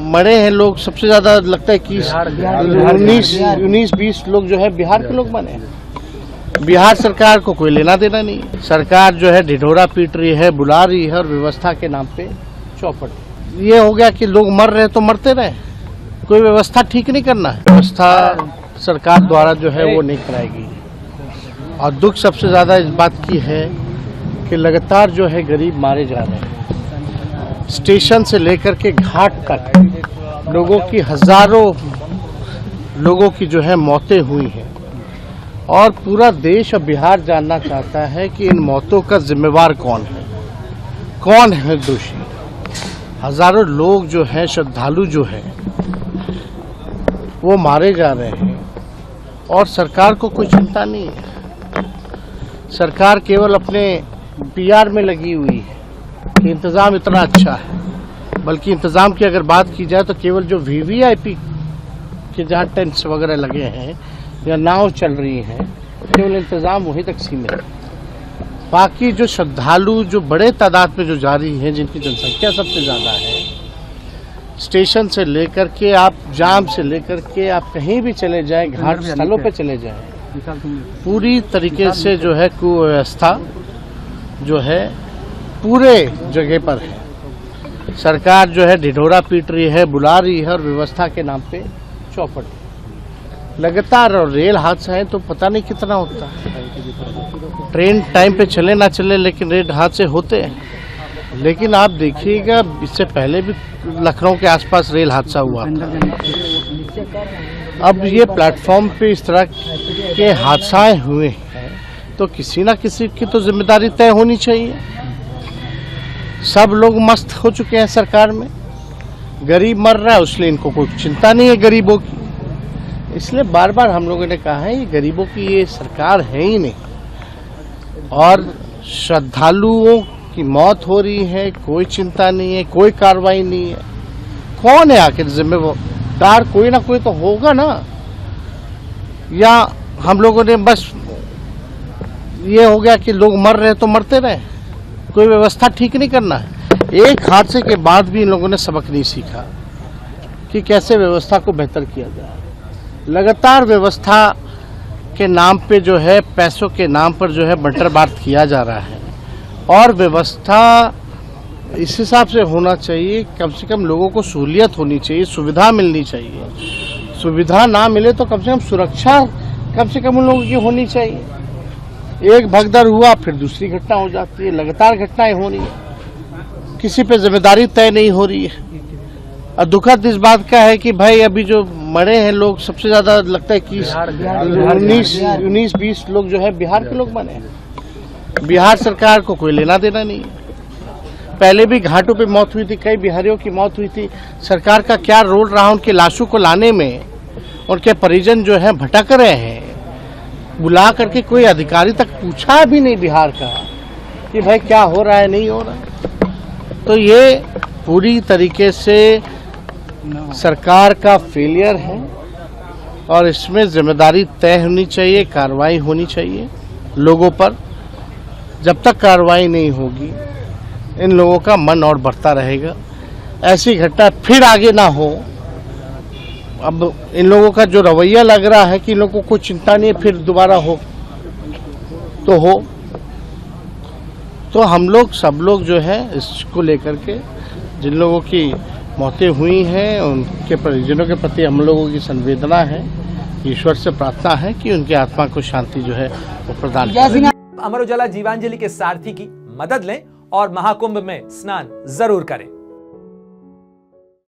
मरे हैं लोग सबसे ज्यादा लगता है कि 19-20 लोग जो है बिहार के लोग मरे हैं। बिहार सरकार को कोई लेना देना नहीं। सरकार जो है ढिढोरा पीट रही है, बुला रही है और व्यवस्था के नाम पे चौपट। ये हो गया कि लोग मर रहे तो मरते रहे, कोई व्यवस्था ठीक नहीं करना है। व्यवस्था सरकार द्वारा जो है वो नहीं कराएगी। और दुख सबसे ज्यादा इस बात की है कि लगातार जो है गरीब मारे जा रहे हैं। स्टेशन से लेकर के घाट तक लोगों की हजारों लोगों की जो है मौतें हुई हैं और पूरा देश और बिहार जानना चाहता है कि इन मौतों का जिम्मेवार कौन है दोषी। हजारों लोग जो हैं, श्रद्धालु जो हैं, वो मारे जा रहे हैं और सरकार को कोई चिंता नहीं है। सरकार केवल अपने PR में लगी हुई है कि इंतज़ाम इतना अच्छा है, बल्कि इंतज़ाम की अगर बात की जाए तो केवल जो VVIP के जहाँ टेंट्स वगैरह लगे हैं या नाव चल रही हैं, केवल इंतज़ाम वहीं तक सीमित है। बाकी जो श्रद्धालु जो बड़े तादाद में जो जा रही हैं, जिनकी जनसंख्या सबसे ज़्यादा है, स्टेशन से लेकर के आप जाम से लेकर के आप कहीं भी चले जाएं, घाट स्थलों पे चले जाएं, पूरी तरीके से जो है कुव्यवस्था जो है पूरे जगह पर है। सरकार जो है ढिढोरा पीट रही है, बुला रही है और व्यवस्था के नाम पे चौपट। लगातार और रेल हादसा है तो पता नहीं कितना होता है। ट्रेन टाइम पे चले ना चले लेकिन रेल हादसे होते हैं। लेकिन आप देखिएगा इससे पहले भी लखनऊ के आसपास रेल हादसा हुआ था। अब ये प्लेटफॉर्म पे इस तरह के हादसाएं हुए हैं तो किसी ना किसी की तो जिम्मेदारी तय होनी चाहिए। सब लोग मस्त हो चुके हैं सरकार में, गरीब मर रहा है इसलिए इनको कोई चिंता नहीं है गरीबों की। इसलिए बार बार हम लोगों ने कहा है ये गरीबों की ये सरकार है ही नहीं। और श्रद्धालुओं की मौत हो रही है, कोई चिंता नहीं है, कोई कार्रवाई नहीं है। कौन है आखिर जिम्मेदार? कोई ना कोई तो होगा ना। या हम लोगों ने बस ये हो गया कि लोग मर रहे तो मरते रहे, कोई व्यवस्था ठीक नहीं करना है। एक हादसे के बाद भी इन लोगों ने सबक नहीं सीखा कि कैसे व्यवस्था को बेहतर किया जाए। लगातार व्यवस्था के नाम पे जो है, पैसों के नाम पर जो है बंटर बांट किया जा रहा है। और व्यवस्था इस हिसाब से होना चाहिए, कम से कम लोगों को सहूलियत होनी चाहिए, सुविधा मिलनी चाहिए। सुविधा ना मिले तो कम से कम सुरक्षा कम से कम उन लोगों की होनी चाहिए। एक भगदड़ हुआ फिर दूसरी घटना हो जाती है, लगातार घटनाएं हो रही है, किसी पे जिम्मेदारी तय नहीं हो रही है। और दुखद इस बात का है कि भाई अभी जो मरे हैं लोग सबसे ज्यादा लगता है कि 19-20 लोग जो है बिहार के लोग मरे हैं। बिहार सरकार को कोई लेना देना नहीं है। पहले भी घाटों पे मौत हुई थी, कई बिहारियों की मौत हुई थी। सरकार का क्या रोल रहा उनकी लाशों को लाने में? उनके परिजन जो है भटक रहे हैं, बुला करके कोई अधिकारी तक पूछा भी नहीं बिहार का कि भाई क्या हो रहा है, नहीं हो रहा। तो ये पूरी तरीके से सरकार का फेलियर है और इसमें जिम्मेदारी तय होनी चाहिए, कार्रवाई होनी चाहिए लोगों पर। जब तक कार्रवाई नहीं होगी इन लोगों का मन और बढ़ता रहेगा, ऐसी घटना फिर आगे ना हो। अब इन लोगों का जो रवैया लग रहा है कि इन लोगों को कोई चिंता नहीं है, फिर दोबारा हो तो हो। तो हम लोग सब लोग जो है इसको लेकर के, जिन लोगों की मौतें हुई हैं उनके परिजनों के प्रति हम लोगों की संवेदना है, ईश्वर से प्रार्थना है कि उनकी आत्मा को शांति जो है वो प्रदान करें। अमर उजाला जीवांजलि के सारथी की मदद लें और महाकुंभ में स्नान जरूर करें।